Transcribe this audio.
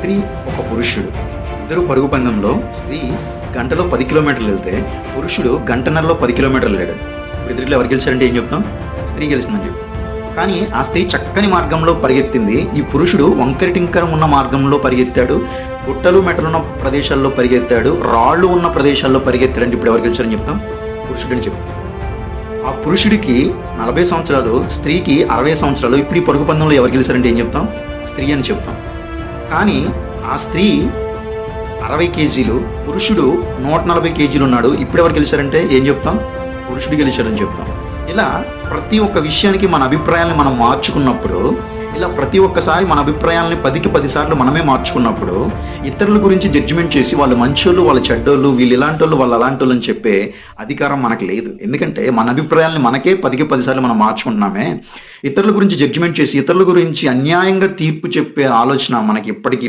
స్త్రీ, ఒక పురుషుడు ఇద్దరు పరుగు పందెంలో స్త్రీ గంటలో 10 కిలోమీటర్లు వెళ్తే పురుషుడు గంటన్నరలో 10 కిలోమీటర్లు వెళ్ళాడు. ఇప్పుడు ఇద్దరిలో ఎవరు గెలిచారంటే ఏం చెప్తాం? స్త్రీ గెలిచిందని చెప్తాం. కానీ ఆ స్త్రీ చక్కని మార్గంలో పరిగెత్తింది, ఈ పురుషుడు వంకర టింకరం ఉన్న మార్గంలో పరిగెత్తాడు, గుట్టలు మెట్టలున్న ప్రదేశాల్లో పరిగెత్తాడు, రాళ్ళు ఉన్న ప్రదేశాల్లో పరిగెత్తాడు. అంటే ఇప్పుడు ఎవరు గెలిచారని చెప్తాం? పురుషుడని చెప్తాం. ఆ పురుషుడికి 40 సంవత్సరాలు, స్త్రీకి 60 సంవత్సరాలు. ఇప్పుడు ఈ పరుగు పందెంలో ఎవరు గెలిచారంటే ఏం చెప్తాం? స్త్రీ అని చెప్తాం. కానీ ఆ స్త్రీ 60 కేజీలు, పురుషుడు 140 కేజీలు ఉన్నాడు. ఇప్పుడు ఎవరు గెలిచారంటే ఏం చెప్తాం? పురుషుడు గెలిచాడని చెప్తాం. ఇలా ప్రతి ఒక్క విషయానికి మన అభిప్రాయాలను మనం మార్చుకున్నప్పుడు, ఇలా ప్రతి ఒక్కసారి మన అభిప్రాయాలని 10కి 10 సార్లు మనమే మార్చుకున్నప్పుడు, ఇతరుల గురించి జడ్జిమెంట్ చేసి వాళ్ళు మంచోళ్ళు, వాళ్ళు చెడ్డోళ్ళు, వీళ్ళు ఇలాంటోళ్ళు, వాళ్ళు అలాంటోళ్ళు అని చెప్పే అధికారం మనకు లేదు. ఎందుకంటే మన అభిప్రాయాలని మనకే 10కి 10 సార్లు మనం మార్చుకుంటున్నామే. ఇతరుల గురించి జడ్జిమెంట్ చేసి ఇతరుల గురించి అన్యాయంగా తీర్పు చెప్పే ఆలోచన మనకి ఎప్పటికీ లేదు.